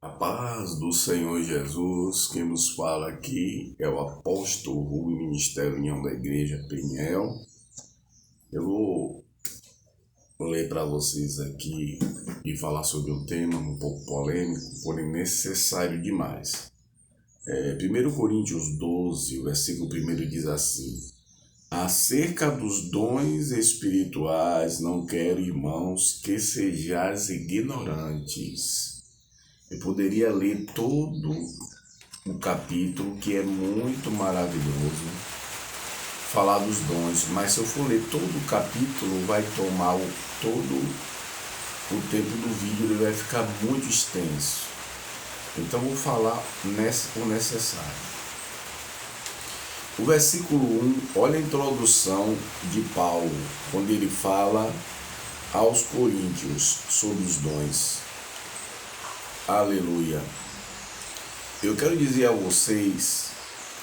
A paz do Senhor Jesus, quem nos fala aqui é o apóstolo Rui, Ministério União da Igreja Peniel. Eu vou ler para vocês aqui e falar sobre um tema um pouco polêmico, porém necessário demais. 1 Coríntios 12, o versículo 1 diz assim: acerca dos dons espirituais, não quero, irmãos, que sejais ignorantes. Eu poderia ler todo o capítulo, que é muito maravilhoso, falar dos dons, mas se eu for ler todo o capítulo, vai tomar todo o tempo do vídeo, ele vai ficar muito extenso. Então vou falar o necessário. O versículo 1, olha a introdução de Paulo, quando ele fala aos coríntios sobre os dons. Aleluia. Eu quero dizer a vocês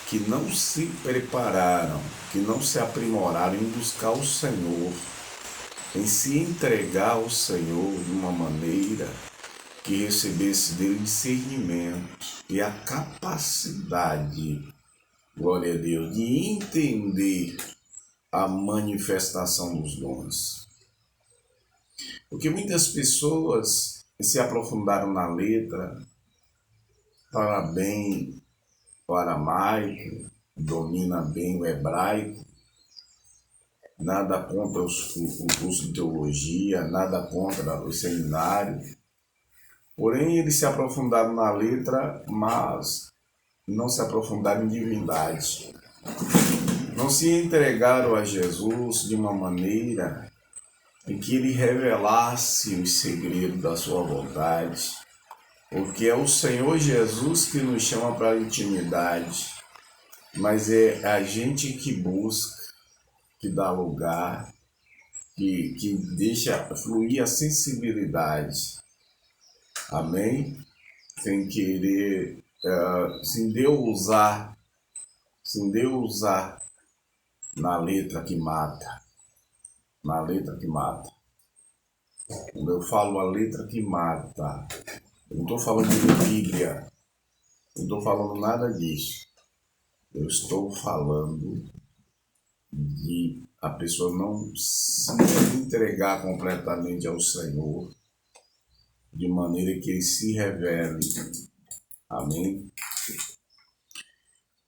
que não se prepararam, que não se aprimoraram em buscar o Senhor, em se entregar ao Senhor de uma maneira que recebesse dele discernimento e a capacidade, glória a Deus, de entender a manifestação dos dons. Porque muitas pessoas se aprofundaram na letra, fala bem o aramaico, domina bem o hebraico, nada contra o curso de teologia, nada contra o seminário, porém eles se aprofundaram na letra, mas não se aprofundaram em divindade. Não se entregaram a Jesus de uma maneira em que ele revelasse os segredos da sua vontade, porque é o Senhor Jesus que nos chama para a intimidade, mas é a gente que busca, que dá lugar, que deixa fluir a sensibilidade, amém? Sem querer, sem Deus usar na letra que mata. Na letra que mata. Quando eu falo a letra que mata, eu não estou falando de Bíblia, não estou falando nada disso. Eu estou falando de a pessoa não se entregar completamente ao Senhor, de maneira que ele se revele. Amém?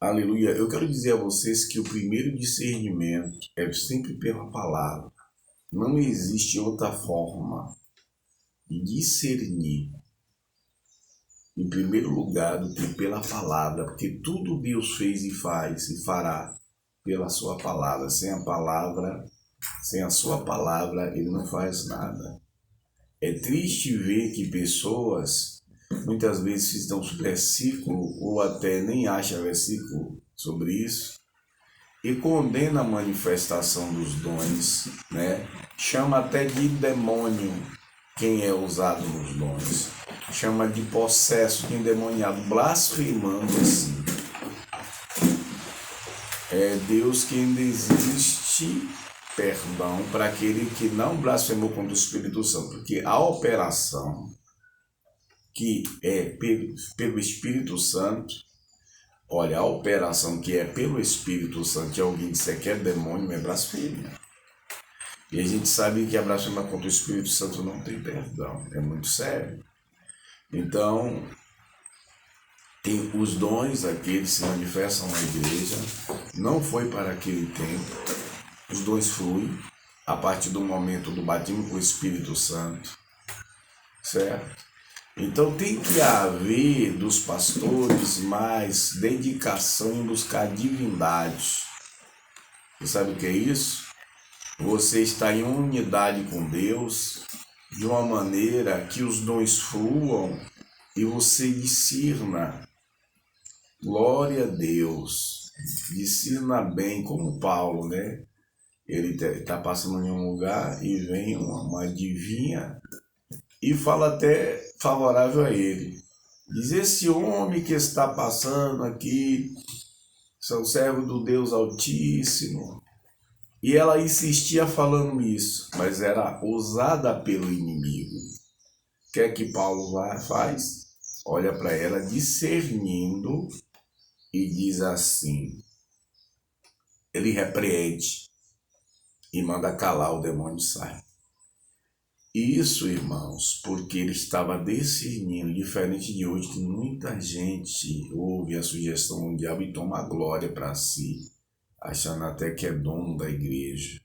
Aleluia. Eu quero dizer a vocês que o primeiro discernimento é sempre pela palavra. Não existe outra forma de discernir, em primeiro lugar, do que pela palavra, porque tudo Deus fez e faz e fará pela sua palavra. Sem a sua palavra, ele não faz nada. É triste ver que pessoas, muitas vezes citam versículo, ou até nem acham versículo sobre isso, e condena a manifestação dos dons, né? Chama até de demônio quem é usado nos dons. Chama de possesso, de endemoniado, blasfemando assim. É Deus que ainda existe perdão para aquele que não blasfemou contra o Espírito Santo, porque a operação que é pelo Espírito Santo, olha, a operação que é pelo Espírito Santo, que alguém disser que é demônio, é blasfêmia. E a gente sabe que a blasfêmia contra o Espírito Santo não tem perdão, é muito sério. Então, tem os dons, aqueles que se manifestam na igreja, não foi para aquele tempo. Os dons fluem a partir do momento do batismo com o Espírito Santo, certo? Então tem que haver dos pastores mais dedicação em buscar divindade. Você sabe o que é isso? Você está em unidade com Deus de uma maneira que os dons fluam e você discirna. Glória a Deus. Discirna bem, como Paulo, né? Ele está passando em um lugar e vem uma adivinha e fala até favorável a ele. Diz: esse homem que está passando aqui são servo do Deus Altíssimo. E ela insistia falando isso, mas era usada pelo inimigo. O que é que Paulo faz? olha para ela discernindo e diz assim, ele repreende e manda calar, o demônio sai. Isso, irmãos, porque ele estava discernindo, diferente de hoje, que muita gente ouve a sugestão do diabo e toma a glória para si, achando até que é dono da igreja.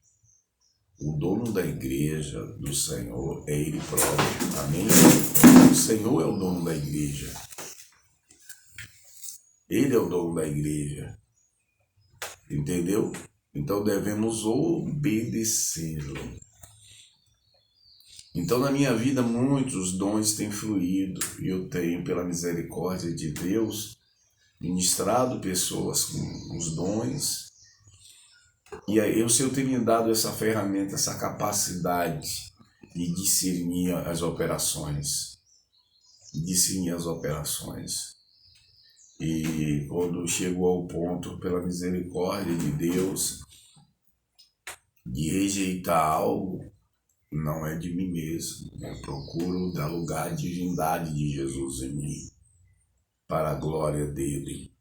O dono da igreja do Senhor é Ele próprio, amém? O Senhor é o dono da igreja. Ele é o dono da igreja, entendeu? Então devemos obedecê-lo. Então, na minha vida, muitos dons têm fluído e eu tenho, pela misericórdia de Deus, ministrado pessoas com os dons. E aí, o Senhor tem me dado essa ferramenta, essa capacidade de discernir as operações. E quando chegou ao ponto, pela misericórdia de Deus, de rejeitar algo, não é de mim mesmo. Eu procuro dar lugar à divindade de Jesus em mim, para a glória dele.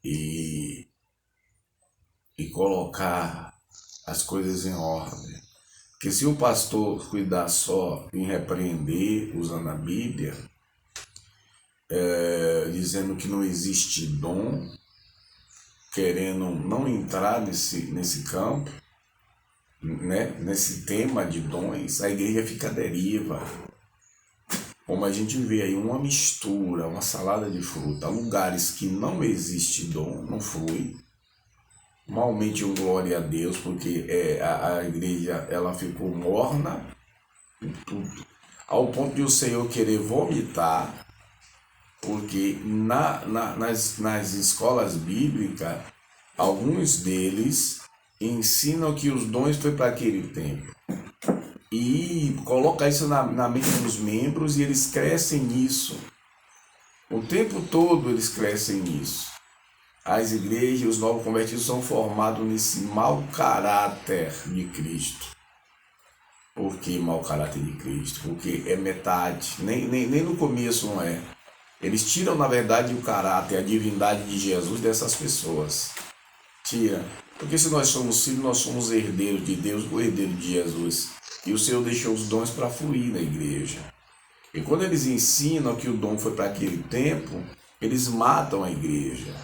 E colocar as coisas em ordem. Porque se o pastor cuidar só em repreender, usando a Bíblia, dizendo que não existe dom, querendo não entrar nesse campo, né? Nesse tema de dons, a igreja fica à deriva. Como a gente vê aí, uma mistura, uma salada de fruta, lugares que não existe dom, não flui. Malmente um glória a Deus, porque a igreja ela ficou morna, tudo, ao ponto de o Senhor querer vomitar, porque nas escolas bíblicas, alguns deles ensinam que os dons foi para aquele tempo. E coloca isso na mente dos membros e eles crescem nisso. O tempo todo eles crescem nisso. As igrejas, os novos convertidos são formados nesse mau caráter de Cristo. Por que mau caráter de Cristo? Porque é metade, nem no começo não é. Eles tiram, na verdade, o caráter, a divindade de Jesus dessas pessoas. Tira. Porque se nós somos filhos, nós somos herdeiros de Deus, o herdeiro de Jesus. E o Senhor deixou os dons para fluir na igreja. E quando eles ensinam que o dom foi para aquele tempo, eles matam a igreja.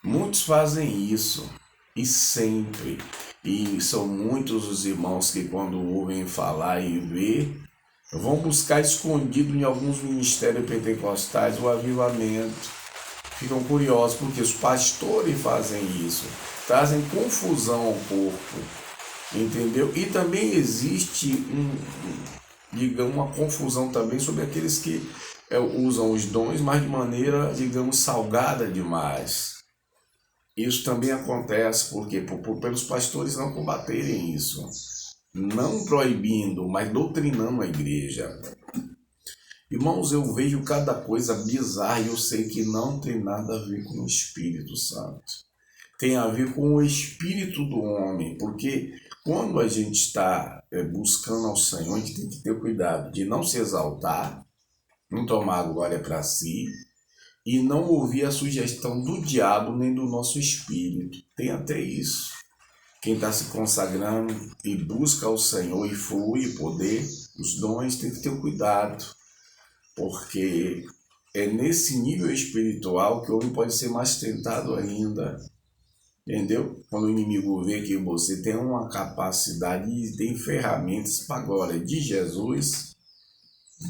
Muitos fazem isso, e sempre. E são muitos os irmãos que quando ouvem falar e ver, vão buscar escondido em alguns ministérios pentecostais o avivamento. Ficam curiosos porque os pastores fazem isso, trazem confusão ao corpo, entendeu? E também existe uma confusão também sobre aqueles que usam os dons, mas de maneira, digamos, salgada demais. Isso também acontece porque pelos pastores não combaterem isso, não proibindo, mas doutrinando a igreja. Irmãos, eu vejo cada coisa bizarra e eu sei que não tem nada a ver com o Espírito Santo. Tem a ver com o espírito do homem, porque quando a gente está buscando ao Senhor, a gente tem que ter cuidado de não se exaltar, não tomar a glória para si e não ouvir a sugestão do diabo nem do nosso espírito. Tem até isso. Quem está se consagrando e busca ao Senhor e flui o poder, os dons, tem que ter cuidado. Porque é nesse nível espiritual que o homem pode ser mais tentado ainda. Entendeu? Quando o inimigo vê que você tem uma capacidade e tem ferramentas para a glória de Jesus,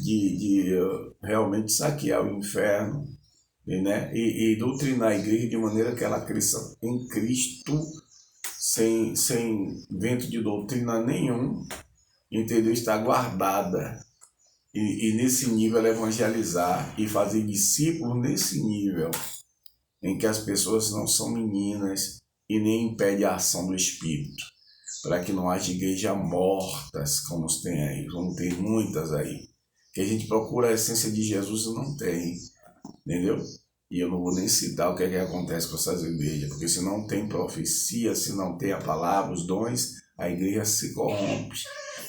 de realmente saquear o inferno, né? E doutrinar a igreja de maneira que ela cresça em Cristo, sem vento de doutrina nenhum, entendeu? Está guardada. E nesse nível ela evangelizar e fazer discípulos nesse nível, em que as pessoas não são meninas e nem impede a ação do Espírito, para que não haja igrejas mortas, como tem aí, como tem muitas aí, que a gente procura a essência de Jesus e não tem, entendeu? E eu não vou nem citar o que é que acontece com essas igrejas, porque se não tem profecia, se não tem a palavra, os dons, a igreja se corrompe.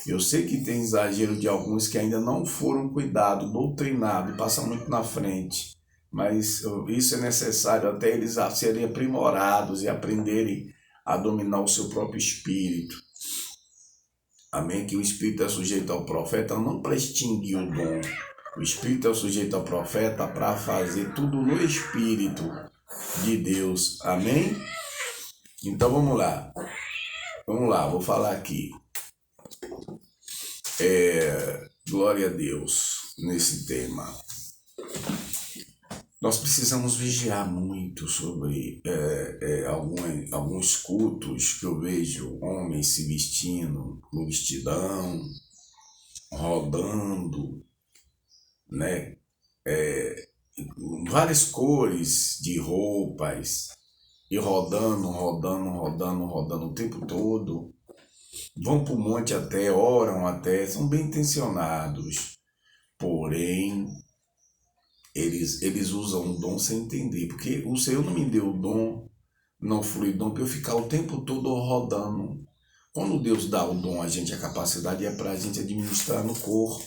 Eu sei que tem exagero de alguns que ainda não foram cuidados, doutrinados, passam muito na frente. Mas isso é necessário até eles serem aprimorados e aprenderem a dominar o seu próprio espírito. Amém? Que o espírito é sujeito ao profeta não para extinguir o dom. O espírito é sujeito ao profeta para fazer tudo no espírito de Deus. Amém? Então vamos lá. Vamos lá, vou falar aqui. Glória a Deus nesse tema. Nós precisamos vigiar muito sobre alguns cultos que eu vejo homens se vestindo no vestidão, rodando, né? Várias cores de roupas e rodando o tempo todo. Vão para o monte até, oram até, são bem intencionados, porém eles usam o dom sem entender, porque o Senhor não me deu o dom, não flui dom para eu ficar o tempo todo rodando. Quando Deus dá o dom a gente, a capacidade é para a gente administrar no corpo.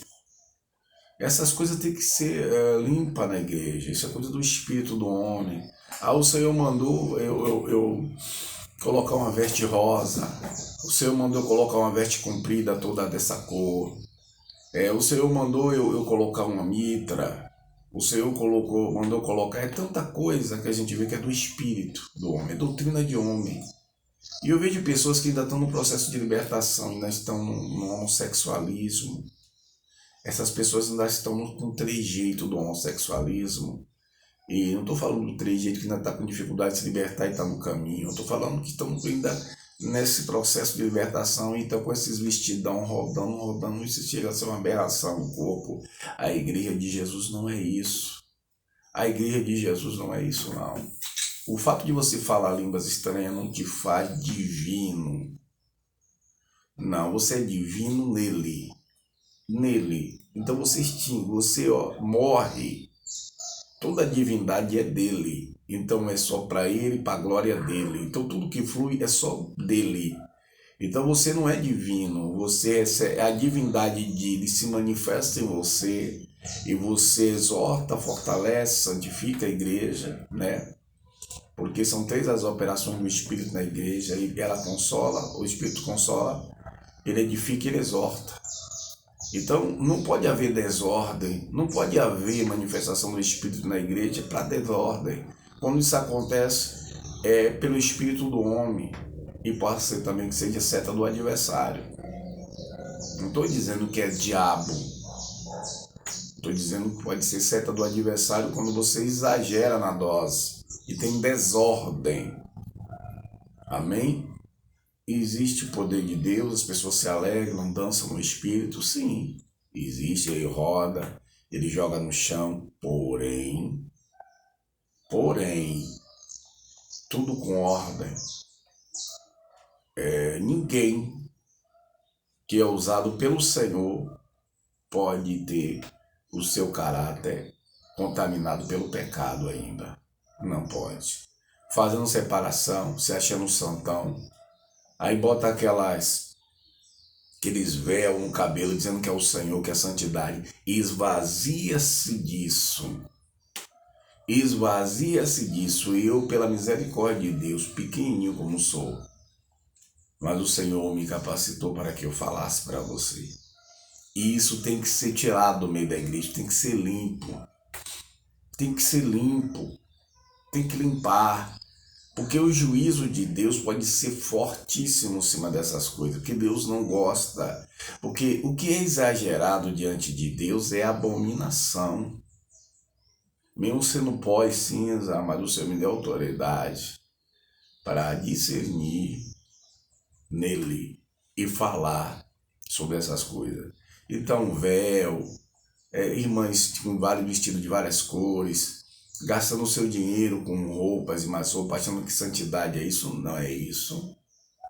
Essas coisas têm que ser limpas na igreja, isso é coisa do espírito do homem. O Senhor mandou eu colocar uma veste rosa, o Senhor mandou eu colocar uma veste comprida toda dessa cor, o Senhor mandou eu colocar uma mitra, o Senhor mandou colocar, tanta coisa que a gente vê que é do espírito do homem, é doutrina de homem. E eu vejo pessoas que ainda estão no processo de libertação, ainda estão no homossexualismo. Essas pessoas ainda estão no trejeito do homossexualismo. E não estou falando do trejeito que ainda está com dificuldade de se libertar e está no caminho. Eu estou falando que estão ainda nesse processo de libertação e estão com esses vestidão rodando. Isso chega a ser uma aberração no corpo. A igreja de Jesus não é isso. A igreja de Jesus não é isso, não. O fato de você falar línguas estranhas não te faz divino. Não, você é divino nele. Então você extingue, você morre. Toda a divindade é dele. Então é só para ele, para a glória dele. Então tudo que flui é só dele. Então você não é divino, a divindade dele se manifesta em você e você exorta, fortalece, santifica a igreja, né? Porque são 3 as operações do Espírito na igreja, e ela consola, o Espírito consola, ele edifica e ele exorta. Então não pode haver desordem, não pode haver manifestação do Espírito na igreja para desordem. Quando isso acontece, é pelo Espírito do homem, e pode ser também que seja seta do adversário. Não estou dizendo que é diabo, estou dizendo que pode ser seta do adversário quando você exagera na dose e tem desordem. Amém? Existe o poder de Deus, as pessoas se alegram, dançam no Espírito, sim. Existe, ele roda, ele joga no chão, porém, tudo com ordem. Ninguém que é usado pelo Senhor pode ter o seu caráter contaminado pelo pecado ainda. Não pode. Fazendo separação, se achando santão. Aí bota aqueles véus no cabelo dizendo que é o Senhor, que é a santidade. Esvazia-se disso. Esvazia-se disso. Eu, pela misericórdia de Deus, pequenininho como sou, mas o Senhor me capacitou para que eu falasse para você. E isso tem que ser tirado do meio da igreja, tem que ser limpo. Tem que ser limpo. Tem que limpar. Porque o juízo de Deus pode ser fortíssimo em cima dessas coisas, porque Deus não gosta. Porque o que é exagerado diante de Deus é abominação. Mesmo sendo pó e cinza, mas o Senhor me deu autoridade para discernir nele e falar sobre essas coisas. Então, véu, irmãs com vários vestidos de várias cores, gastando o seu dinheiro com roupas e mais roupas, achando que santidade é isso. Não é isso.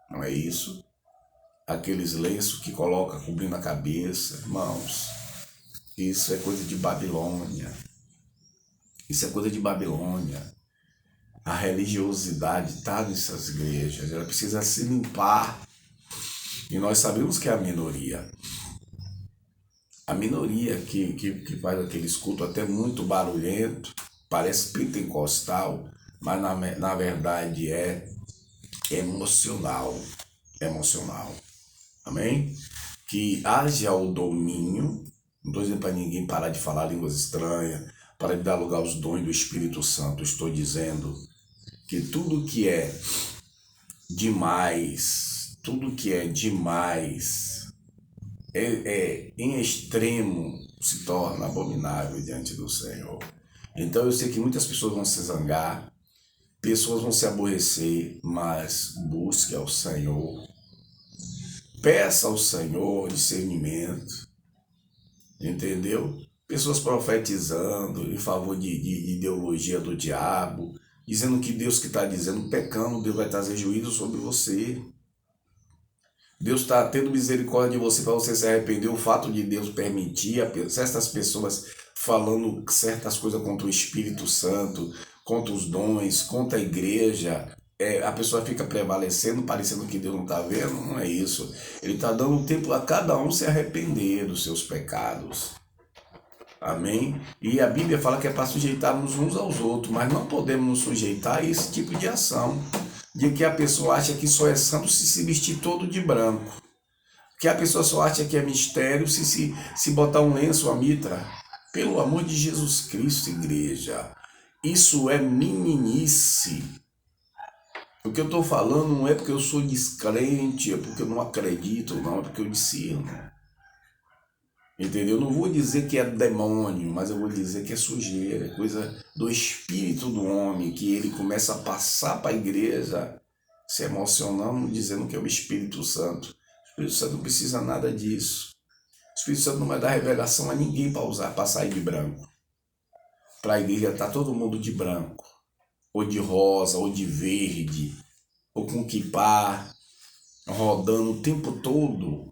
Não é isso. Aqueles lenços que coloca cobrindo a cabeça, irmãos, isso é coisa de Babilônia. Isso é coisa de Babilônia. A religiosidade está nessas igrejas, ela precisa se limpar. E nós sabemos que é a minoria. A minoria que faz aquele culto até muito barulhento, parece pentecostal, mas na verdade é emocional. Emocional. Amém? Que haja o domínio, não estou dizendo para ninguém parar de falar línguas estranhas, para de dar lugar aos dons do Espírito Santo. Estou dizendo que tudo que é demais, em extremo se torna abominável diante do Senhor. Então eu sei que muitas pessoas vão se zangar, pessoas vão se aborrecer, mas busque ao Senhor. Peça ao Senhor discernimento, entendeu? Pessoas profetizando em favor de ideologia do diabo, dizendo que Deus que está dizendo, pecando, Deus vai trazer juízo sobre você. Deus está tendo misericórdia de você para você se arrepender. O fato de Deus permitir certas pessoas falando certas coisas contra o Espírito Santo, contra os dons, contra a igreja, a pessoa fica prevalecendo, parecendo que Deus não está vendo. Não é isso. Ele está dando tempo a cada um se arrepender dos seus pecados. Amém? E a Bíblia fala que é para sujeitarmos uns aos outros, mas não podemos nos sujeitar a esse tipo de ação, de que a pessoa acha que só é santo se vestir todo de branco, que a pessoa só acha que é mistério se botar um lenço, uma mitra. Pelo amor de Jesus Cristo, igreja, isso é meninice. O que eu estou falando não é porque eu sou descrente, é porque eu não acredito, não, é porque eu discerno. Entendeu? Eu não vou dizer que é demônio, mas eu vou dizer que é sujeira, é coisa do espírito do homem, que ele começa a passar para a igreja, se emocionando, dizendo que é o Espírito Santo. O Espírito Santo não precisa nada disso. O Espírito Santo não vai dar revelação a ninguém para sair de branco. Para a igreja estar todo mundo de branco, ou de rosa, ou de verde, ou com quipá, rodando o tempo todo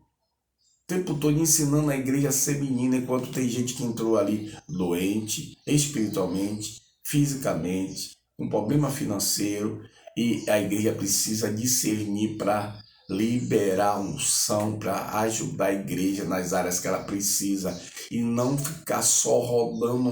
ensinando a igreja a ser menina, enquanto tem gente que entrou ali doente, espiritualmente, fisicamente, com problema financeiro, e a igreja precisa discernir para liberar unção, para ajudar a igreja nas áreas que ela precisa, e não ficar só rodando,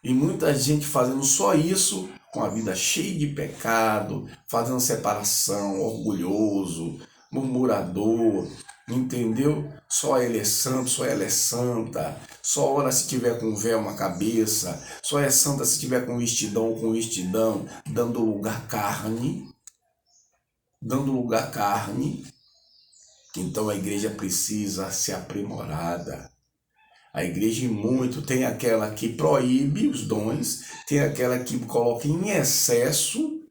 e muita gente fazendo só isso, com a vida cheia de pecado, fazendo separação, orgulhoso, murmurador, entendeu? Só ele é santo, só ela é santa, só ora se tiver com véu na cabeça, só é santa se tiver com vestidão ou com vestidão, dando lugar à carne. Então a igreja precisa ser aprimorada. A igreja muito tem aquela que proíbe os dons, tem aquela que coloca em excesso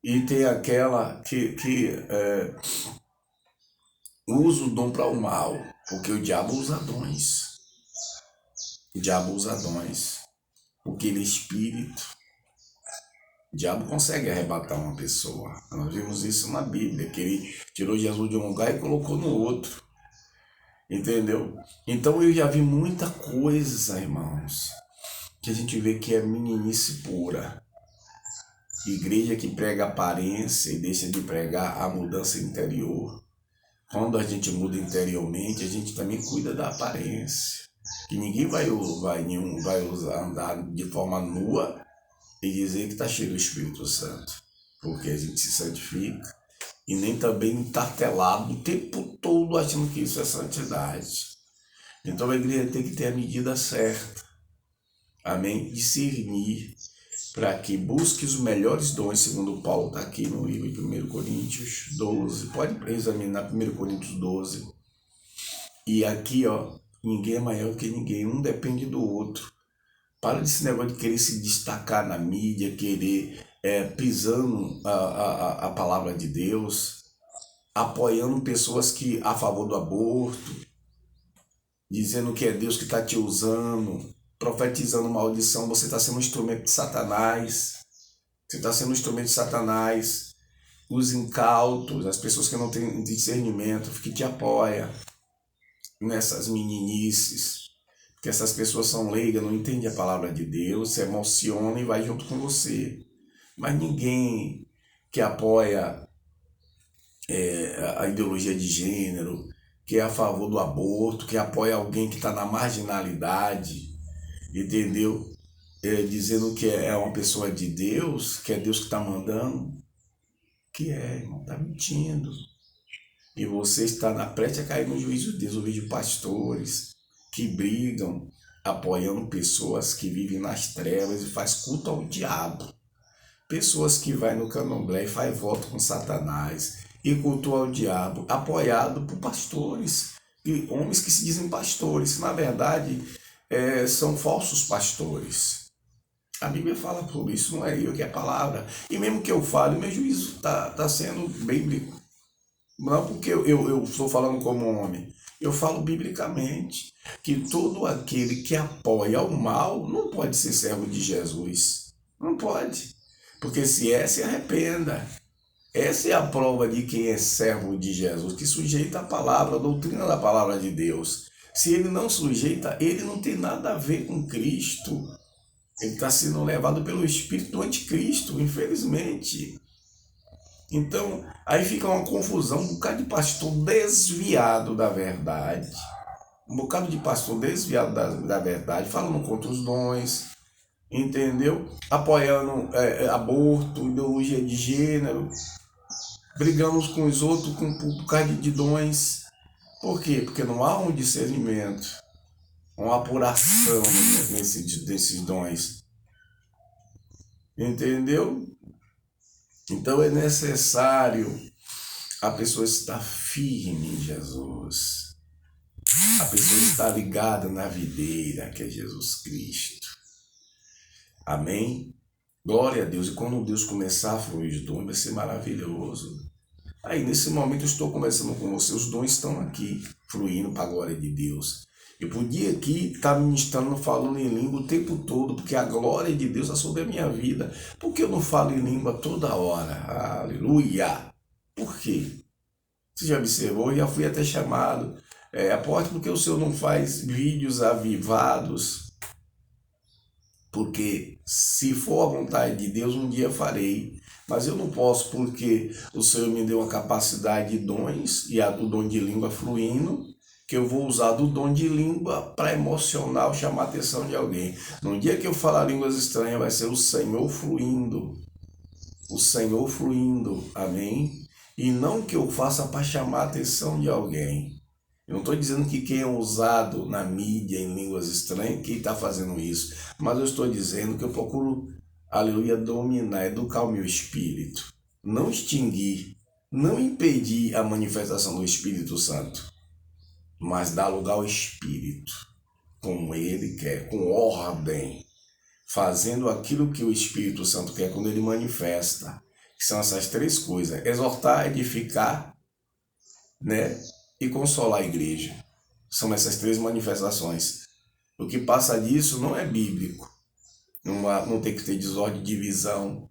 e tem aquela que usa o dom para o mal, porque o diabo usa dons. Porque ele é espírito. O diabo consegue arrebatar uma pessoa. Nós vimos isso na Bíblia, que ele tirou Jesus de um lugar e colocou no outro. Entendeu? Então eu já vi muita coisa, irmãos, que a gente vê que é meninice pura. Igreja que prega aparência e deixa de pregar a mudança interior. Quando a gente muda interiormente, a gente também cuida da aparência. Que ninguém vai andar de forma nua e dizer que está cheio do Espírito Santo. Porque a gente se santifica. E nem também entartelado o tempo todo achando que isso é santidade. Então a igreja tem que ter a medida certa. Amém? Discernir para que busque os melhores dons, segundo Paulo está aqui no livro de 1 Coríntios 12. Pode examinar 1 Coríntios 12. E aqui, ninguém é maior que ninguém, um depende do outro. Para desse negócio de querer se destacar na mídia, querer pisando a palavra de Deus, apoiando pessoas que a favor do aborto, dizendo que é Deus que está te usando, profetizando maldição. Você está sendo um instrumento de Satanás. Os incautos, as pessoas que não têm discernimento, que te apoiam nessas meninices. Porque essas pessoas são leigas, não entendem a palavra de Deus, se emociona e vai junto com você. Mas ninguém que apoia a ideologia de gênero, que é a favor do aborto, que apoia alguém que está na marginalidade, entendeu? Dizendo que é uma pessoa de Deus, que é Deus que está mandando, que irmão, está mentindo. E você está na preste a cair no juízo de Deus. Eu vejo pastores que brigam, apoiando pessoas que vivem nas trevas e faz culto ao diabo. Pessoas que vai no candomblé e faz voto com Satanás e cultua ao diabo, apoiado por pastores, e homens que se dizem pastores. Na verdade, são falsos pastores. A Bíblia fala por isso, não é eu que é a palavra. E mesmo que eu fale, meu juízo está sendo bíblico. Não porque eu estou falando como homem. Eu falo biblicamente que todo aquele que apoia o mal não pode ser servo de Jesus. Não pode. Porque se se arrependa. Essa é a prova de quem é servo de Jesus, que sujeita a palavra, a doutrina da palavra de Deus. Se ele não sujeita, ele não tem nada a ver com Cristo. Ele está sendo levado pelo espírito do anticristo, infelizmente. Então, aí fica uma confusão, um bocado de pastor desviado da verdade, um bocado de pastor desviado da verdade, falando contra os dons, entendeu? Apoiando aborto, ideologia de gênero, brigando uns com os outros por causa de dons. Por quê? Porque não há um discernimento, uma apuração desses dons, entendeu? Então é necessário a pessoa estar firme em Jesus. A pessoa estar ligada na videira, que é Jesus Cristo. Amém? Glória a Deus. E quando Deus começar a fluir os dons, vai ser maravilhoso. Aí, nesse momento, eu estou conversando com você. Os dons estão aqui, fluindo para a glória de Deus. Eu podia aqui estar ministrando, falando em língua o tempo todo, porque a glória de Deus é sobre a minha vida. Por que eu não falo em língua toda hora? Aleluia! Por quê? Você já observou? Eu já fui até chamado. Apóstolo, porque o senhor não faz vídeos avivados? Porque se for a vontade de Deus, um dia farei. Mas eu não posso, porque o Senhor me deu uma capacidade de dons, e o dom de língua fluindo, que eu vou usar do dom de língua para emocionar, chamar a atenção de alguém. No dia que eu falar línguas estranhas, vai ser o Senhor fluindo. O Senhor fluindo, amém? E não que eu faça para chamar a atenção de alguém. Eu não estou dizendo que quem é usado na mídia em línguas estranhas, que está fazendo isso. Mas eu estou dizendo que eu procuro, aleluia, dominar, educar o meu espírito. Não extinguir, não impedir a manifestação do Espírito Santo, mas dar lugar ao Espírito, como ele quer, com ordem, fazendo aquilo que o Espírito Santo quer quando ele manifesta. Que são essas três coisas: exortar, edificar, né? E consolar a igreja. São essas três manifestações. O que passa disso não é bíblico. Não tem que ter desordem, divisão.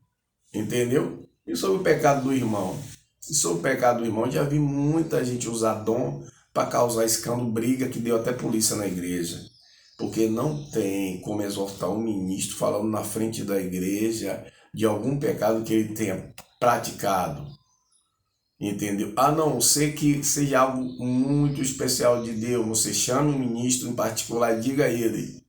Entendeu? E sobre o pecado do irmão? E sobre o pecado do irmão, já vi muita gente usar dom para causar escândalo, briga, que deu até polícia na igreja. Porque não tem como exortar um ministro falando na frente da igreja de algum pecado que ele tenha praticado. Entendeu? A não ser que seja algo muito especial de Deus, você chame um ministro em particular e diga a ele.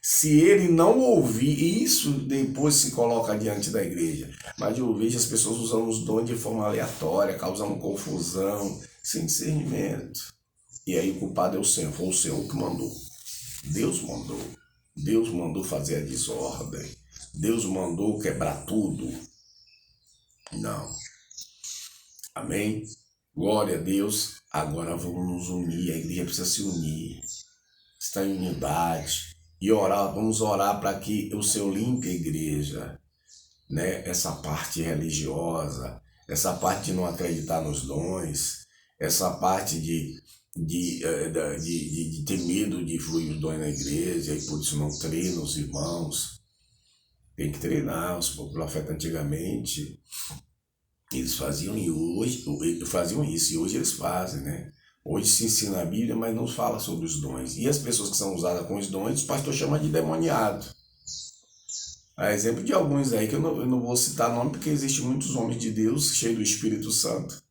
Se ele não ouvir, isso depois se coloca diante da igreja. Mas eu vejo as pessoas usando os dons de forma aleatória, causando confusão, sem discernimento. E aí o culpado é o Senhor, foi o Senhor que mandou. Deus mandou. Deus mandou fazer a desordem. Deus mandou quebrar tudo. Não. Amém? Glória a Deus. Agora vamos nos unir. A igreja precisa se unir. Está em unidade. E orar, vamos orar para que o Senhor limpe a igreja. Né? Essa parte religiosa, essa parte de não acreditar nos dons, essa parte de ter medo de fluir os dons na igreja e por isso não treina os irmãos. Tem que treinar. Os profetas antigamente eles faziam isso e hoje eles fazem, né? Hoje se ensina a Bíblia, mas não fala sobre os dons. E as pessoas que são usadas com os dons, o pastor chama de demoniado. A exemplo de alguns aí, que eu não vou citar nome, porque existem muitos homens de Deus cheios do Espírito Santo,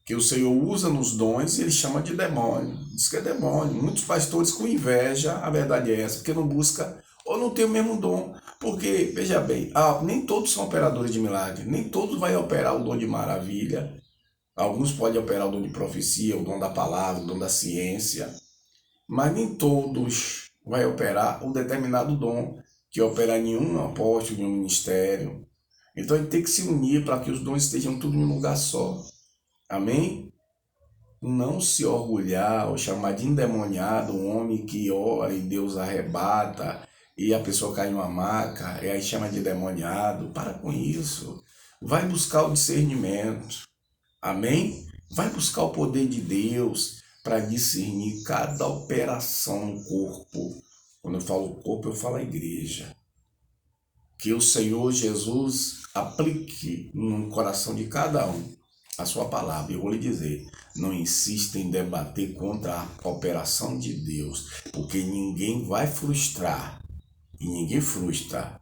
que o Senhor usa nos dons e ele chama de demônio. Diz que é demônio. Muitos pastores com inveja, a verdade é essa, porque não busca ou não tem o mesmo dom. Porque, veja bem, nem todos são operadores de milagre, nem todos vão operar o dom de maravilha. Alguns podem operar o dom de profecia, o dom da palavra, o dom da ciência, mas nem todos vão operar um determinado dom que opera em nenhum apóstolo, em um ministério. Então a gente tem que se unir para que os dons estejam tudo em um lugar só. Amém? Não se orgulhar ou chamar de endemoniado um homem que ora e Deus arrebata e a pessoa cai em uma maca e aí chama de endemoniado. Para com isso. Vai buscar o discernimento. Amém? Vai buscar o poder de Deus para discernir cada operação no corpo. Quando eu falo corpo, eu falo a igreja. Que o Senhor Jesus aplique no coração de cada um a sua palavra. Eu vou lhe dizer, não insista em debater contra a operação de Deus, porque ninguém vai frustrar, e ninguém frustra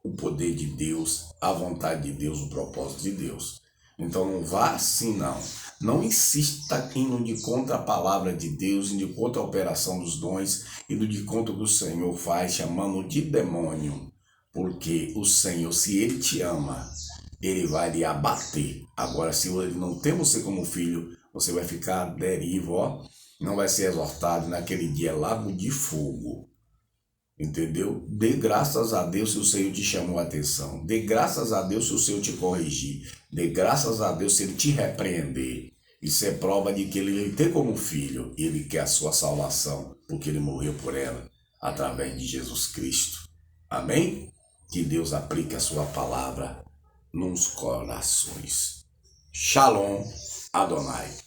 o poder de Deus, a vontade de Deus, o propósito de Deus. Então não vá assim não. Não insista indo de contra a palavra de Deus, indo de contra a operação dos dons, indo de contra o que o Senhor faz, chamando de demônio. Porque o Senhor, se Ele te ama, Ele vai lhe abater. Agora, se Ele não tem você como filho, você vai ficar à deriva, ó. Não vai ser exortado naquele dia, lago de fogo. Entendeu? Dê graças a Deus se o Senhor te chamou a atenção. Dê graças a Deus se o Senhor te corrigir. Dê graças a Deus se Ele te repreender. Isso é prova de que Ele tem como filho e Ele quer a sua salvação, porque Ele morreu por ela, através de Jesus Cristo. Amém? Que Deus aplique a sua palavra nos corações. Shalom Adonai.